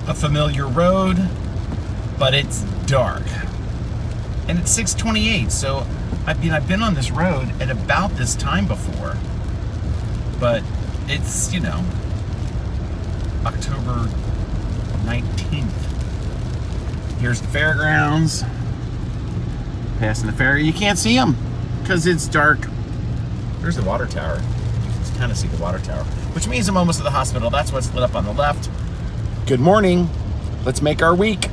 a familiar road, but it's dark. And it's 6:28, so I've been on this road at about this time before, but it's, October 19th. Here's the fairgrounds. Passing the ferry. You can't see them because it's dark. There's the water tower. You can kind of see the water tower, which means I'm almost at the hospital. That's what's lit up on the left. Good morning. Let's make our week.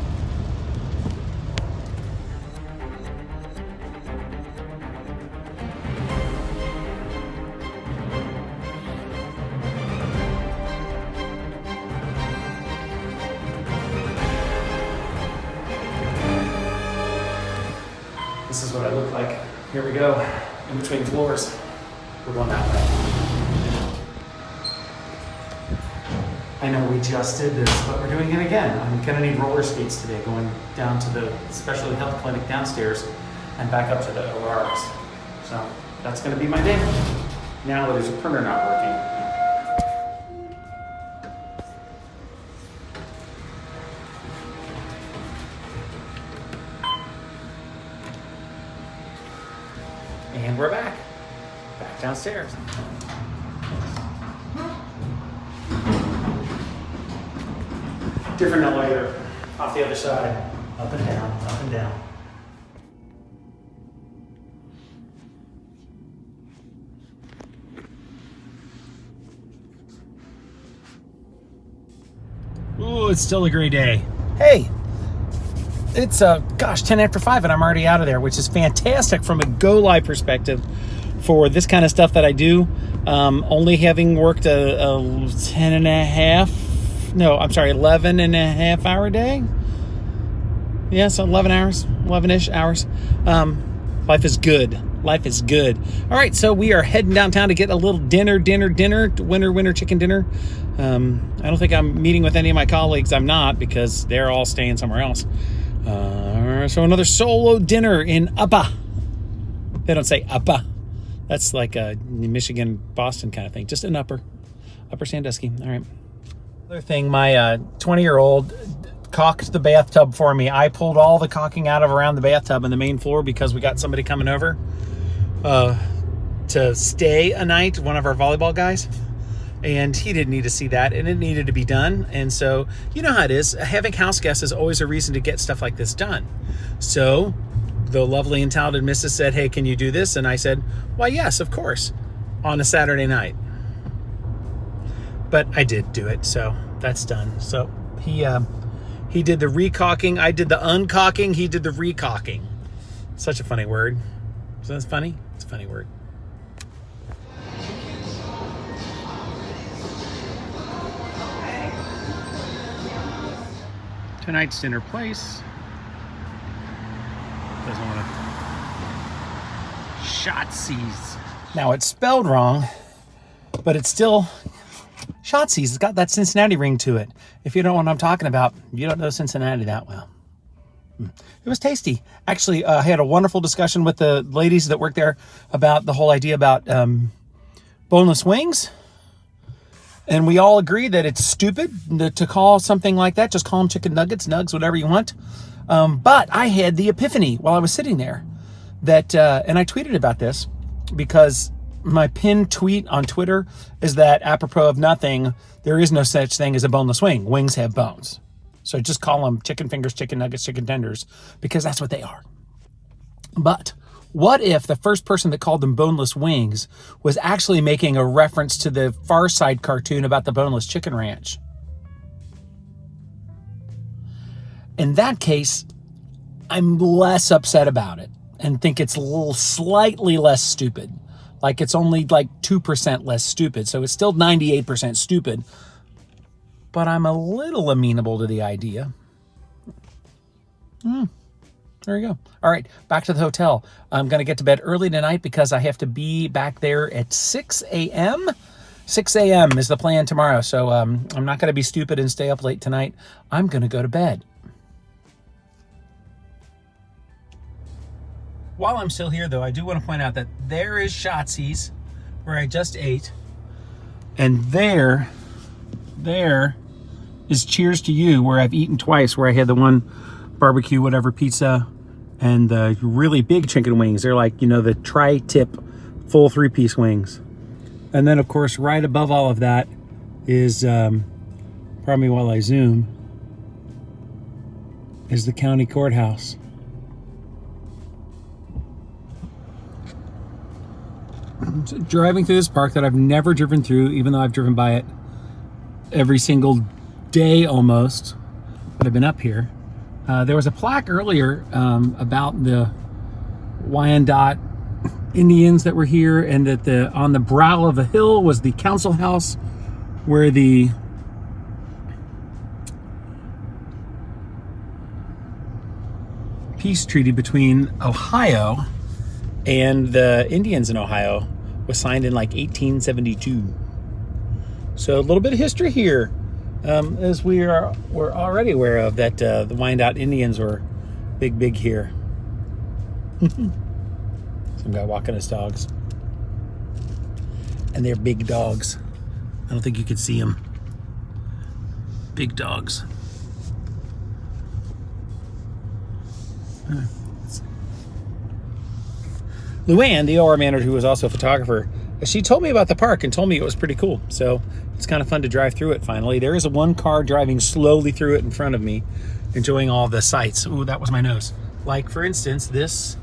This is what I look like. Here we go, in between floors. We're going that way. I know we just did this, but we're doing it again. I'm gonna need roller skates today, going down to the specialty health clinic downstairs and back up to the ORs. So that's gonna be my day. Now that there's a printer not working. And we're back downstairs. Different elevator, off the other side, up and down, up and down. Ooh, it's still a great day. Hey, it's 10 after 5 and I'm already out of there, which is fantastic from a GoLive perspective for this kind of stuff that I do. Only having worked a 11 and a half hour day. Yeah, so 11-ish hours. Life is good. Life is good. All right, so we are heading downtown to get a little dinner, winter chicken dinner. I don't think I'm meeting with any of my colleagues. I'm not, because they're all staying somewhere else. So another solo dinner in Upper. They don't say Upper. That's like a Michigan, Boston kind of thing. Just an Upper Sandusky. All right. Other thing, my 20-year-old caulked the bathtub for me. I pulled all the caulking out of around the bathtub and the main floor because we got somebody coming over to stay a night, one of our volleyball guys. And he didn't need to see that, and it needed to be done. And so, you know how it is. Having house guests is always a reason to get stuff like this done. So the lovely and talented missus said, hey, can you do this? And I said, why, yes, of course, on a Saturday night. But I did do it, so that's done. So he did the recaulking. I did the uncaulking. He did the recaulking. Such a funny word. Isn't that funny? It's a funny word. Tonight's dinner place. Doesn't want to. Shotzi's. Now it's spelled wrong, but it's still Shotzi's. It's got that Cincinnati ring to it. If you don't know what I'm talking about, you don't know Cincinnati that well. It was tasty. Actually, I had a wonderful discussion with the ladies that work there about the whole idea about boneless wings. And we all agree that it's stupid to call something like that. Just call them chicken nuggets, nugs, whatever you want. But I had the epiphany while I was sitting there that, and I tweeted about this because my pinned tweet on Twitter is that apropos of nothing, there is no such thing as a boneless wing. Wings have bones. So just call them chicken fingers, chicken nuggets, chicken tenders, because that's what they are. But what if the first person that called them boneless wings was actually making a reference to the Far Side cartoon about the boneless chicken ranch? In that case, I'm less upset about it and think it's a little slightly less stupid. Like it's only like 2% less stupid. So it's still 98% stupid. But I'm a little amenable to the idea. There you go. All right, back to the hotel. I'm going to get to bed early tonight because I have to be back there at 6 a.m. 6 a.m. is the plan tomorrow. So I'm not going to be stupid and stay up late tonight. I'm going to go to bed. While I'm still here, though, I do want to point out that there is Shotzi's, where I just ate. And there is Cheers to You, where I've eaten twice, where I had the one barbecue whatever pizza and the really big chicken wings. They're like, you know, the tri-tip full 3-piece wings. And then, of course, right above all of that is, pardon me while I zoom, is the county courthouse. So driving through this park that I've never driven through, even though I've driven by it every single day almost that I've been up here. There was a plaque earlier about the Wyandotte Indians that were here, and that on the brow of a hill was the council house where the peace treaty between Ohio and the Indians in Ohio was signed in like 1872. So a little bit of history here, as we're already aware of that the Wyandotte Indians were big here. Some guy walking his dogs, and they're big dogs. I don't think you could see them. Big dogs. Luann, the OR manager, who was also a photographer, she told me about the park and told me it was pretty cool. So it's kind of fun to drive through it finally. There is one car driving slowly through it in front of me, enjoying all the sights. Ooh, that was my nose. Like, for instance, this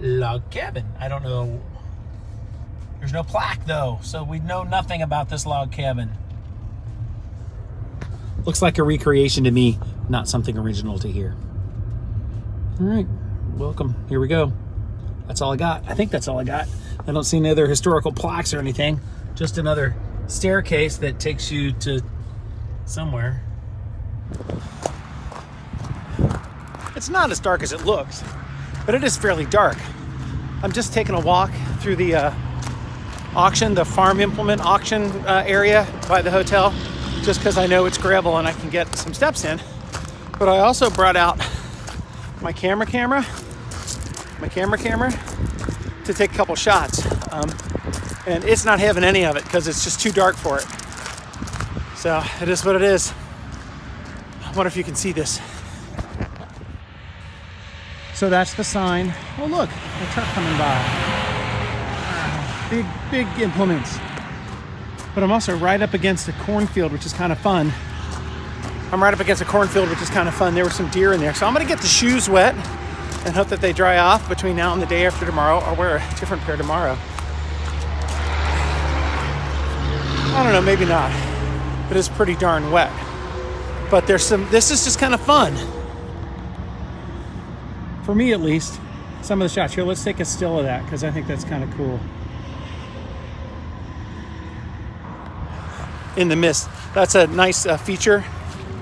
log cabin. I don't know. There's no plaque, though, so we know nothing about this log cabin. Looks like a recreation to me, not something original to here. All right, welcome. Here we go. That's all I got. I think that's all I got. I don't see any other historical plaques or anything. Just another staircase that takes you to somewhere. It's not as dark as it looks, but it is fairly dark. I'm just taking a walk through the auction, the farm implement auction area by the hotel, just because I know it's gravel and I can get some steps in. But I also brought out my camera to take a couple shots, and it's not having any of it because it's just too dark for it. So it is what it is. I wonder if you can see this. So that's the sign. Oh look, a truck coming by. Big implements. But I'm also right up against a cornfield, which is kind of fun. There were some deer in there. So I'm gonna get the shoes wet and hope that they dry off between now and the day after tomorrow, or wear a different pair tomorrow. I don't know, maybe not. But it's pretty darn wet. But this is just kind of fun. For me, at least, some of the shots. Here, let's take a still of that, because I think that's kind of cool. In the mist. That's a nice feature.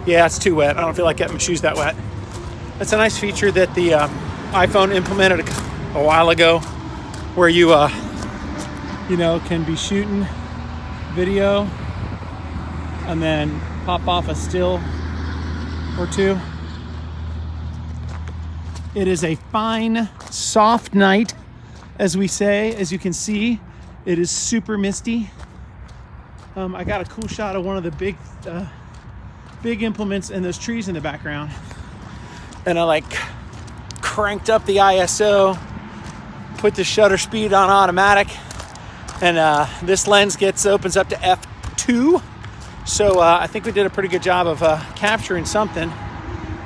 Yeah, it's too wet. I don't feel like getting my shoes that wet. That's a nice feature that the iPhone implemented a while ago, where you can be shooting video and then pop off a still or two. It is a fine, soft night, as we say. As you can see, it is super misty. I got a cool shot of one of the big implements and those trees in the background. And I cranked up the ISO, put the shutter speed on automatic, and this lens opens up to f2. So I think we did a pretty good job of capturing something.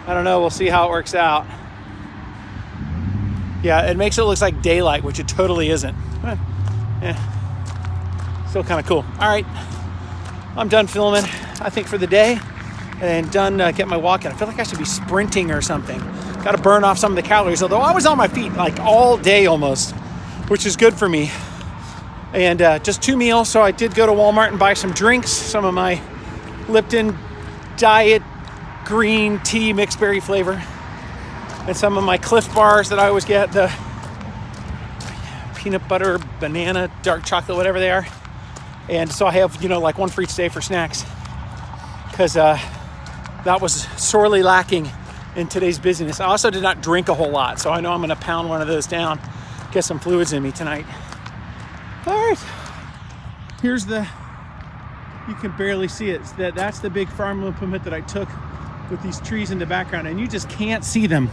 I don't know, we'll see how it works out. Yeah, it makes it look like daylight, which it totally isn't. Still kind of cool. All right, I'm done filming, I think, for the day, and done getting my walk in. I feel like I should be sprinting or something. Got to burn off some of the calories, although I was on my feet all day almost, which is good for me. And just 2 meals, so I did go to Walmart and buy some drinks, some of my Lipton Diet Green Tea mixed berry flavor, and some of my Cliff bars that I always get, the peanut butter, banana, dark chocolate, whatever they are. And so I have, one for each day for snacks, because that was sorely lacking in today's busyness. I also did not drink a whole lot, so I know I'm going to pound one of those down, get some fluids in me tonight. All right, here's the You can barely see it. That's the big farm implement that I took with these trees in the background, and you just can't see them.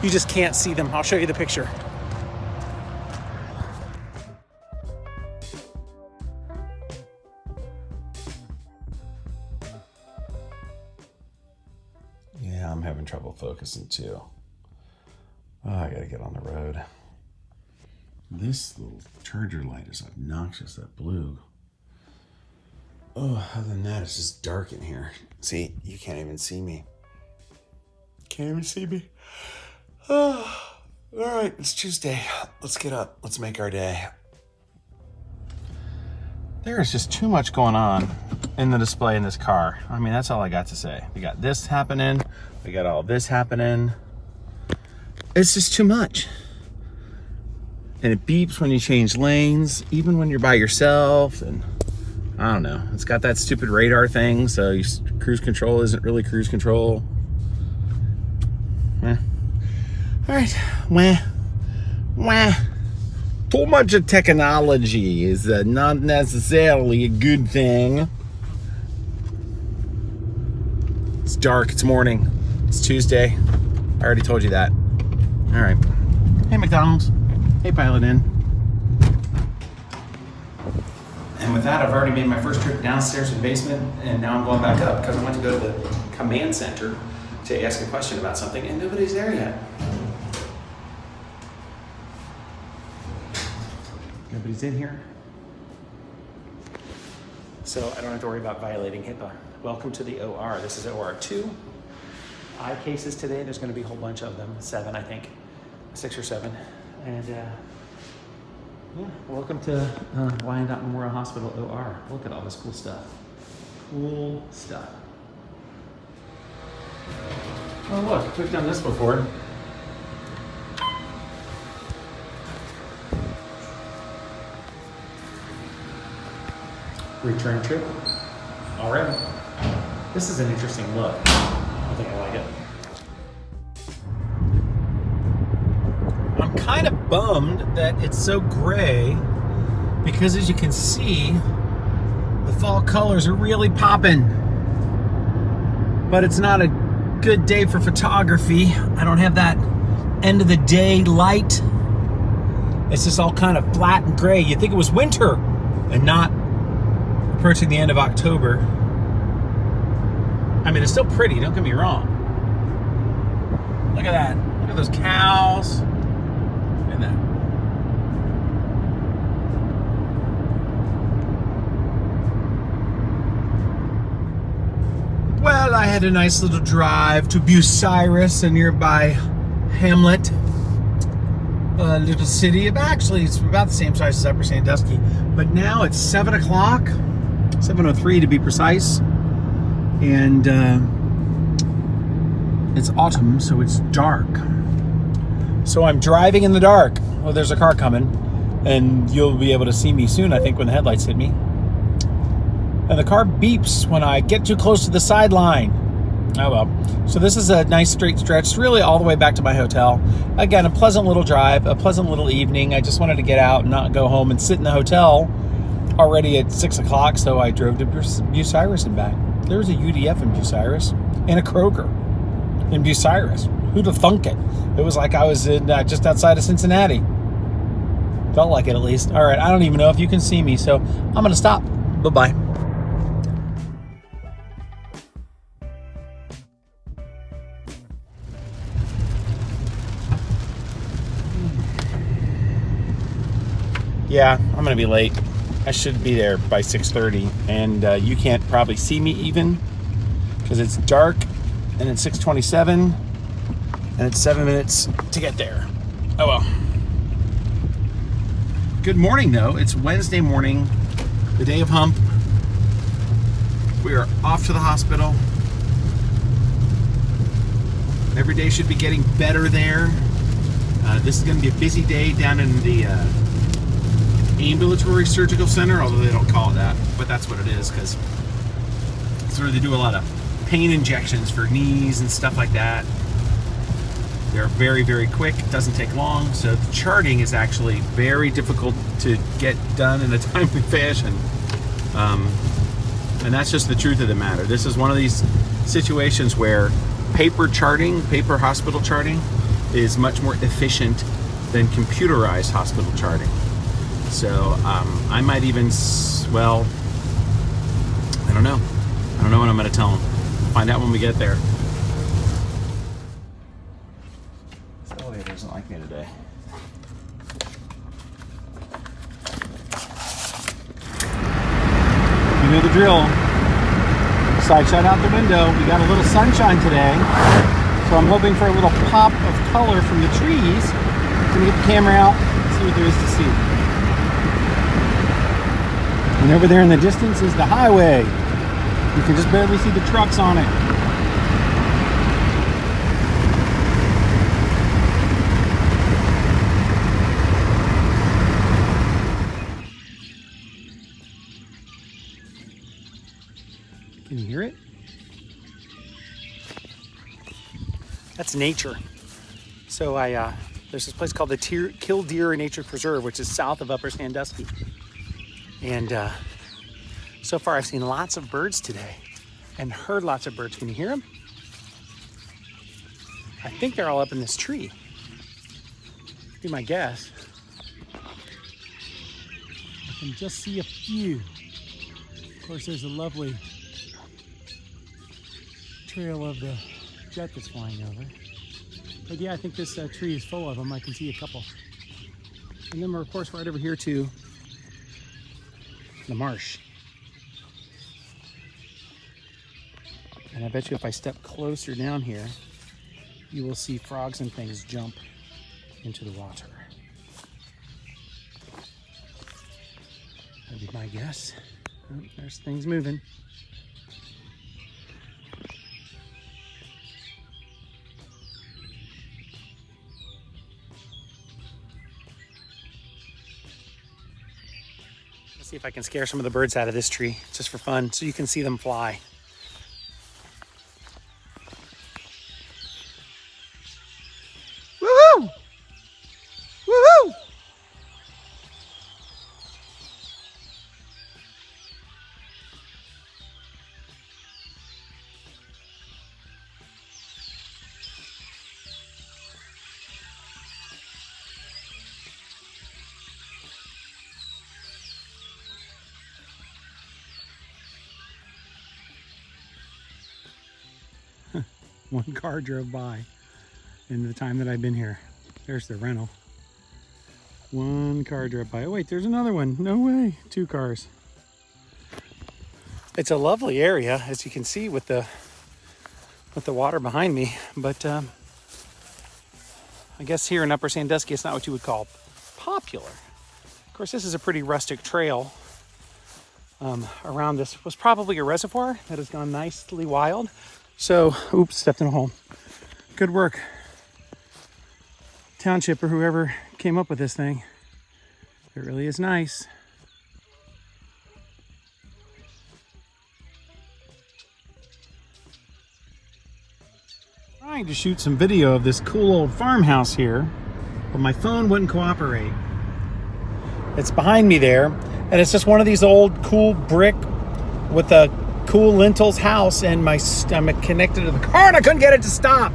You just can't see them. I'll show you the picture. Yeah, I'm having trouble focusing too. Oh, I gotta get on the road. This little charger light is obnoxious, that blue. Oh, other than that, it's just dark in here. See, you can't even see me. Can't even see me. Oh, all right, it's Tuesday. Let's get up. Let's make our day. There is just too much going on in the display in this car. I mean, that's all I got to say. We got this happening. We got all this happening. It's just too much. And it beeps when you change lanes, even when you're by yourself. And I don't know. It's got that stupid radar thing, so cruise control isn't really cruise control. All right. Wah. Too much of technology is not necessarily a good thing. It's dark. It's morning. It's Tuesday. I already told you that. All right. Hey, McDonald's. Hey, Pilot Inn. And with that, I've already made my first trip downstairs to the basement, and now I'm going back up because I went to go to the command center to ask a question about something, and nobody's there yet. Nobody's in here. So I don't have to worry about violating HIPAA. Welcome to the OR. This is OR 2. Eye cases today. There's going to be a whole bunch of them. 7, I think. 6 or 7. And yeah, welcome to Wyandotte Memorial Hospital OR. Look at all this cool stuff. Cool stuff. Oh look, we've done this before. Return trip. All right. This is an interesting look. I think I like it. I'm kind of bummed that it's so gray because, as you can see, the fall colors are really popping. But it's not a good day for photography. I don't have that end of the day light. It's just all kind of flat and gray. You'd think it was winter and not approaching the end of October. I mean, it's still pretty, don't get me wrong. Look at that. Look at those cows. And that. Well, I had a nice little drive to Bucyrus, a nearby hamlet. A little city. Actually, it's about the same size as Upper Sandusky. But now it's 7 o'clock. 7:03 to be precise. And it's autumn, so it's dark. So I'm driving in the dark. Well, there's a car coming, and you'll be able to see me soon, I think, when the headlights hit me. And the car beeps when I get too close to the sideline. Oh well. So this is a nice straight stretch, really all the way back to my hotel. Again, a pleasant little drive, a pleasant little evening. I just wanted to get out and not go home and sit in the hotel already at 6 o'clock, so I drove to Bucyrus and back. There was a UDF in Bucyrus and a Kroger in Bucyrus. Who'd have thunk it? It was like I was in just outside of Cincinnati. Felt like it, at least. All right, I don't even know if you can see me, so I'm going to stop. Bye-bye. Yeah, I'm going to be late. I should be there by 6:30, and you can't probably see me even because it's dark, and it's 6:27, and it's 7 minutes to get there. Oh well. Good morning, though. It's Wednesday morning, the day of hump. We are off to the hospital. Every day should be getting better there. This is going to be a busy day down in the ambulatory surgical center, although they don't call it that, but that's what it is, because sort of they do a lot of pain injections for knees and stuff like that. They're very, very quick. It doesn't take long, so the charting is actually very difficult to get done in a timely fashion. And that's just the truth of the matter. This is one of these situations where paper hospital charting is much more efficient than computerized hospital charting. So I might even, well, I don't know. I don't know what I'm going to tell them. We'll find out when we get there. This elevator doesn't like me today. You know the drill. Side shot out the window. We got a little sunshine today, so I'm hoping for a little pop of color from the trees. I'm gonna get the camera out and see what there is to see. And over there in the distance is the highway. You can just barely see the trucks on it. Can you hear it? That's nature. So there's this place called the Killdeer Nature Preserve, which is south of Upper Sandusky. And so far I've seen lots of birds today and heard lots of birds. Can you hear them? I think they're all up in this tree. Be my guess. I can just see a few. Of course, there's a lovely trail of the jet that's flying over. But yeah, I think this tree is full of them. I can see a couple. And then we're, of course, right over here to the marsh. And I bet you if I step closer down here, you will see frogs and things jump into the water. That'd be my guess. Oh, there's things moving. Let's see if I can scare some of the birds out of this tree, just for fun, so you can see them fly. Woohoo! Woohoo! One car drove by in the time that I've been here. There's the rental. One car drove by. Oh wait, there's another one. No way. Two cars. It's a lovely area, as you can see with the water behind me. But I guess here in Upper Sandusky, it's not what you would call popular. Of course, this is a pretty rustic trail. Around this was probably a reservoir that has gone nicely wild. So, oops, stepped in a hole. Good work, township or whoever came up with this thing. It really is nice. Trying to shoot some video of this cool old farmhouse here, but my phone wouldn't cooperate. It's behind me there, and it's just one of these old cool brick with a cool lintels house, and I'm connected to the car and I couldn't get it to stop.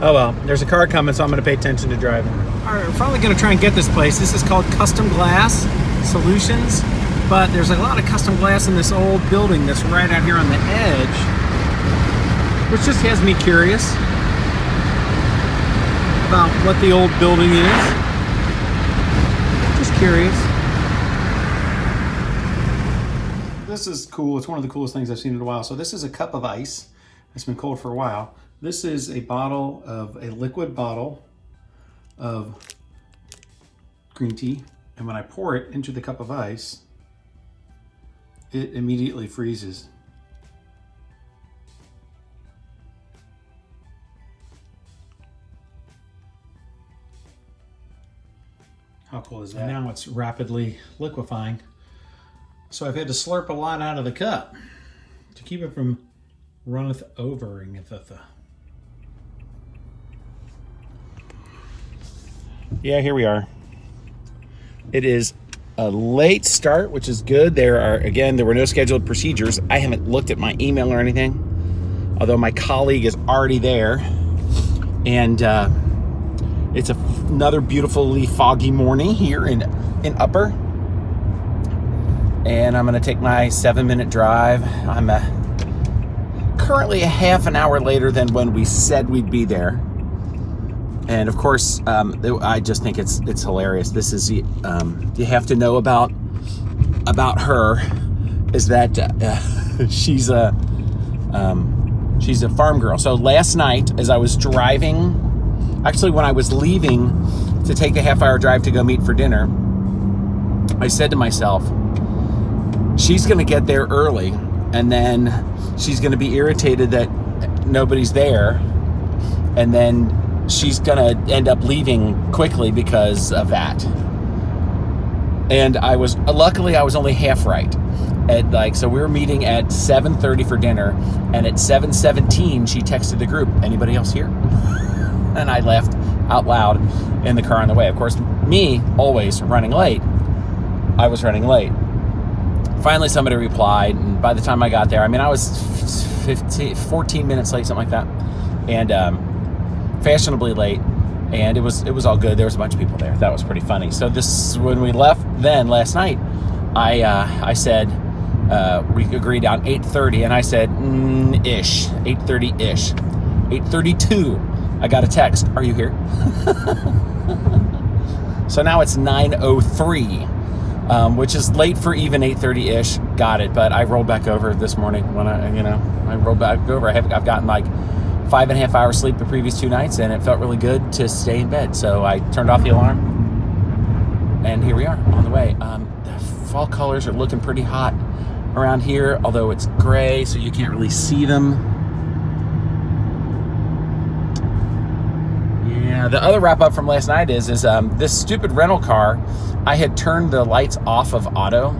Oh well, there's a car coming, so I'm going to pay attention to driving. All right, we're finally going to try and get this place. This is called Custom Glass Solutions, but there's a lot of custom glass in this old building that's right out here on the edge, which just has me curious about what the old building is. Just curious. This is cool. It's one of the coolest things I've seen in a while. So this is a cup of ice. It's been cold for a while. This is a liquid bottle of green tea. And when I pour it into the cup of ice, it immediately freezes. How cool is that? And now it's rapidly liquefying. So I've had to slurp a lot out of the cup to keep it from runneth overing. Yeah, here we are. It is a late start, which is good. There were no scheduled procedures. I haven't looked at my email or anything, although my colleague is already there. And it's another beautifully foggy morning here in Upper. And I'm going to take my 7-minute drive. I'm currently a half an hour later than when we said we'd be there. And of course, I just think it's hilarious. This is you have to know about her is that she's a farm girl. So last night, as I was driving, actually when I was leaving to take the half-hour drive to go meet for dinner, I said to myself, she's going to get there early, and then she's going to be irritated that nobody's there, and then she's going to end up leaving quickly because of that. And luckily I was only half right. So we were meeting at 7:30 for dinner, and at 7:17 she texted the group, "Anybody else here?" And I laughed out loud in the car on the way. Of course, me always running late. I was running late. Finally, somebody replied, and by the time I got there, I was 14 minutes late, something like that, and fashionably late, and it was all good. There was a bunch of people there. That was pretty funny. So when we left then last night, I said we agreed on 8:30, and I said 8:30-ish. 8:32, I got a text, "Are you here?" So now it's 9:03. Which is late for even 8:30-ish. Got it, but I rolled back over this morning when I rolled back over. I've gotten like 5.5 hours sleep the previous 2 nights, and it felt really good to stay in bed. So I turned off the alarm, and here we are on the way. The fall colors are looking pretty hot around here, although it's gray, so you can't really see them. Yeah, the other wrap up from last night is this stupid rental car. I had turned the lights off of auto,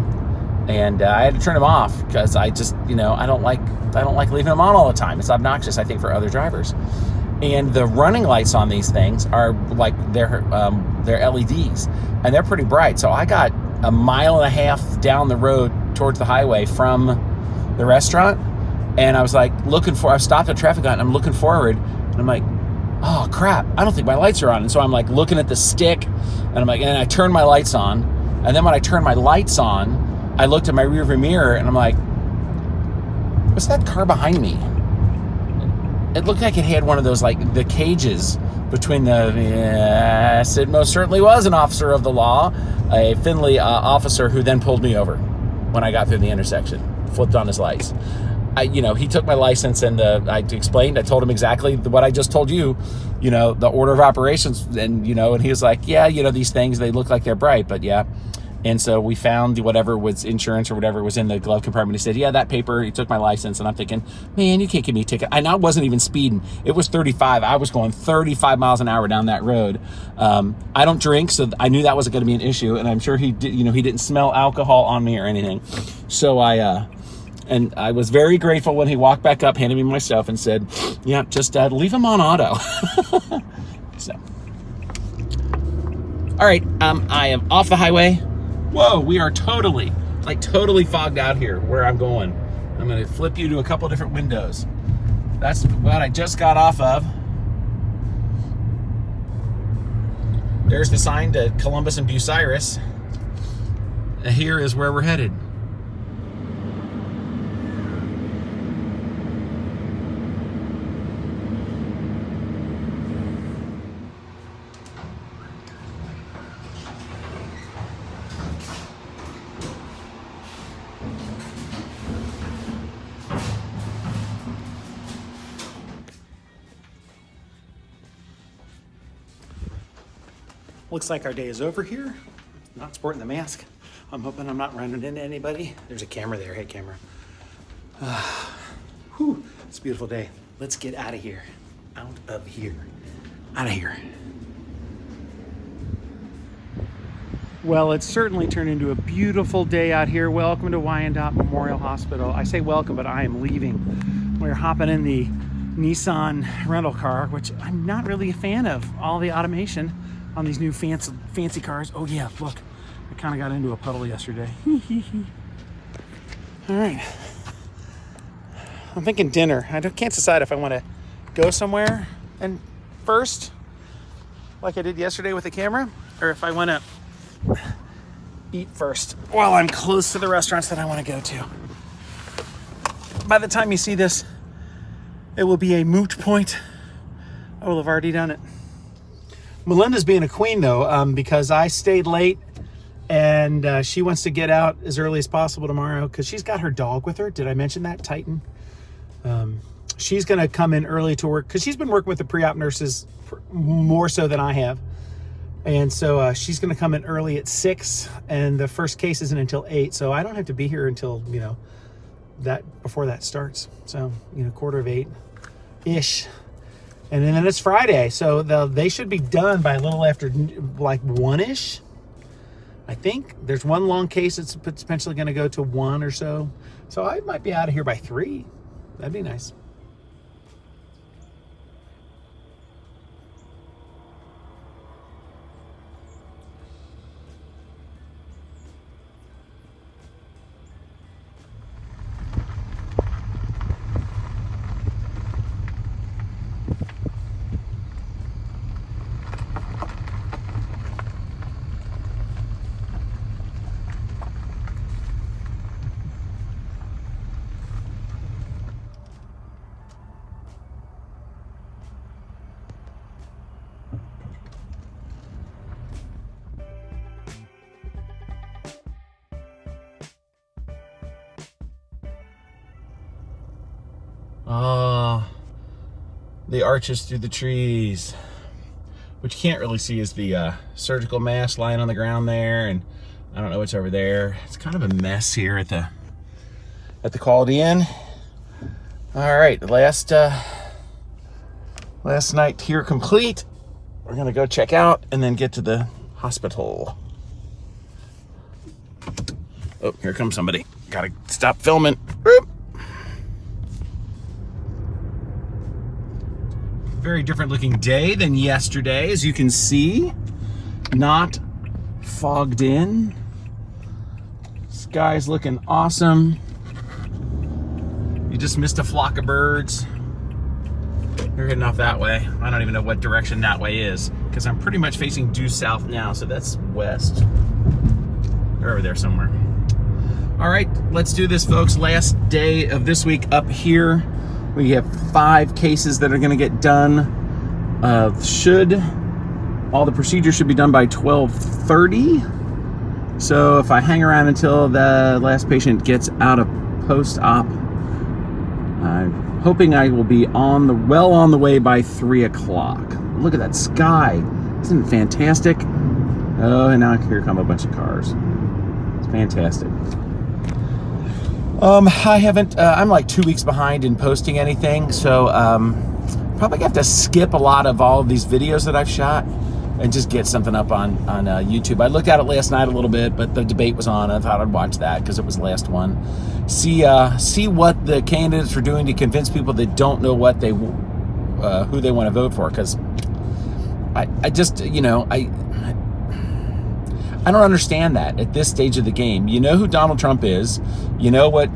and I had to turn them off because I just, I don't like leaving them on all the time. It's obnoxious, I think, for other drivers. And the running lights on these things are like they're LEDs, and they're pretty bright. So I got a mile and a half down the road towards the highway from the restaurant, and I was like I stopped at a traffic light, and I'm looking forward, and I'm like, oh crap, I don't think my lights are on. And so I'm like looking at the stick, and I'm like, and I turned my lights on, and then when I turned my lights on, I looked at my rearview mirror, and I'm like, what's that car behind me? It looked like it had one of those, like, the cages between yes, it most certainly was an officer of the law, a Findlay officer who then pulled me over when I got through the intersection, flipped on his lights. He took my license, and I explained, I told him exactly what I just told you, the order of operations, and he was like, yeah, these things, they look like they're bright, but yeah. And so we found whatever was insurance or whatever was in the glove compartment. He said, yeah, that paper. He took my license, and I'm thinking, man, you can't give me a ticket. I wasn't even speeding. It was 35. I was going 35 miles an hour down that road. I don't drink, so I knew that wasn't going to be an issue, and I'm sure he did, he didn't smell alcohol on me or anything. So and I was very grateful when he walked back up, handed me my stuff, and said, yeah, just leave him on auto. So, all right, I am off the highway. Whoa, we are totally fogged out here where I'm going. I'm going to flip you to a couple different windows. That's what I just got off of. There's the sign to Columbus and Bucyrus. Here is where we're headed. Looks like our day is over here. Not sporting the mask. I'm hoping I'm not running into anybody. There's a camera there. Hey, camera. Whew, it's a beautiful day. Let's get out of here. Out of here. Out of here. Well, it's certainly turned into a beautiful day out here. Welcome to Wyandotte Memorial Hospital. I say welcome, but I am leaving. We're hopping in the Nissan rental car, which I'm not really a fan of. All the automation on these new fancy cars. Oh yeah, look, I kind of got into a puddle yesterday. All right. I'm thinking dinner. I can't decide if I want to go somewhere and first, like I did yesterday with the camera, or if I want to eat first while I'm close to the restaurants that I want to go to. By the time you see this, it will be a moot point. I will have already done it. Melinda's being a queen though, because I stayed late and she wants to get out as early as possible tomorrow because she's got her dog with her. Did I mention that? Titan. She's going to come in early to work because she's been working with the pre-op nurses more so than I have. And so she's going to come in early at 6 and the first case isn't until 8. So I don't have to be here until, before that starts. So, 7:45-ish. And then it's Friday. So they should be done by a little after like 1-ish. I think there's one long case that's potentially going to go to 1 or so. So I might be out of here by 3. That'd be nice. Oh, the arches through the trees. What you can't really see is the surgical mask lying on the ground there, and I don't know what's over there. It's kind of a mess here at the Quality Inn. All right, last night here complete. We're gonna go check out and then get to the hospital. Oh, here comes somebody. Gotta stop filming. Oop. Very different looking day than yesterday, as you can see. Not fogged in. Sky's looking awesome. You just missed a flock of birds. They're heading off that way. I don't even know what direction that way is because I'm pretty much facing due south now, so that's west. They're over there somewhere. All right, let's do this, folks. Last day of this week up here. We have 5 cases that are going to get done. All the procedures should be done by 12:30. So if I hang around until the last patient gets out of post-op, I'm hoping I will be on the way by 3 o'clock. Look at that sky. Isn't it fantastic? Oh, and now here come a bunch of cars. It's fantastic. I haven't, I'm like 2 weeks behind in posting anything, so probably have to skip a lot of all of these videos that I've shot and just get something up on YouTube. I looked at it last night a little bit, but the debate was on. I thought I'd watch that because it was the last one. See what the candidates are doing to convince people that don't know what who they want to vote for, because I just, I don't understand that at this stage of the game. You know who Donald Trump is. You know what.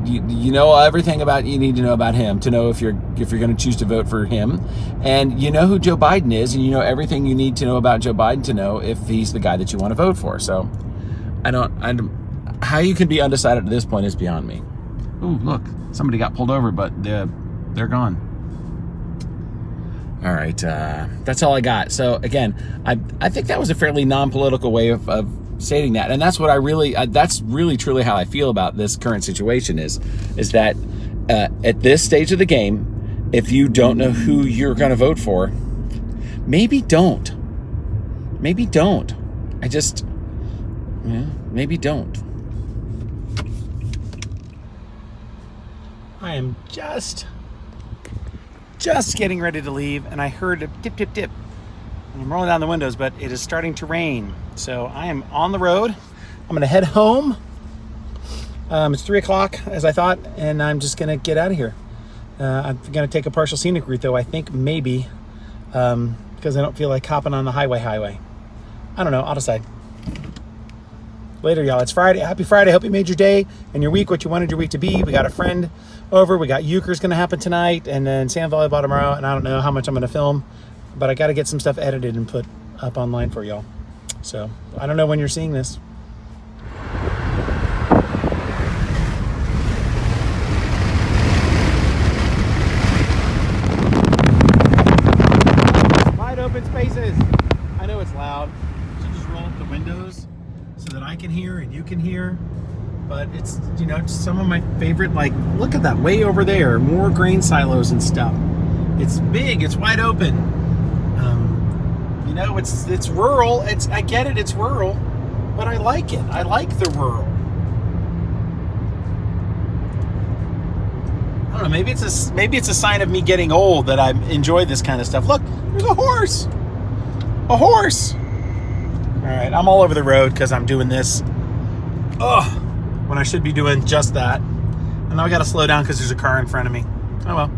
You know everything about you need to know about him to know if you're going to choose to vote for him, and you know who Joe Biden is, and you know everything you need to know about Joe Biden to know if he's the guy that you want to vote for. So, how you can be undecided at this point is beyond me. Ooh, look, somebody got pulled over, but they're gone. All right, that's all I got. So again, I think that was a fairly non-political way of stating that, and that's what that's really truly how I feel about this current situation is that at this stage of the game, if you don't know who you're going to vote for, maybe don't. Maybe don't. Maybe don't. I am just getting ready to leave, and I heard a dip, dip, dip. I'm rolling down the windows, but it is starting to rain. So I am on the road. I'm going to head home. It's 3 o'clock, as I thought, and I'm just going to get out of here. I'm going to take a partial scenic route, though, I think maybe, because I don't feel like hopping on the highway. I don't know. I'll decide. Later, y'all. It's Friday. Happy Friday. Hope you made your day and your week what you wanted your week to be. We got a friend over. We got Euchre's going to happen tonight, and then Sand Volleyball tomorrow. And I don't know how much I'm going to film, but I got to get some stuff edited and put up online for y'all. So I don't know when you're seeing this. Wide open spaces. I know it's loud. So just roll up the windows so that I can hear and you can hear. But it's, you know, some of my favorite, like, look at that way over there. More grain silos and stuff. It's big. It's wide open. You know, it's rural. I get it. It's rural, but I like it. I like the rural. I don't know. Maybe it's a sign of me getting old that I enjoy this kind of stuff. Look, there's a horse. A horse. All right, I'm all over the road because I'm doing this. Ugh. When I should be doing just that. And now I got to slow down because there's a car in front of me. Oh well.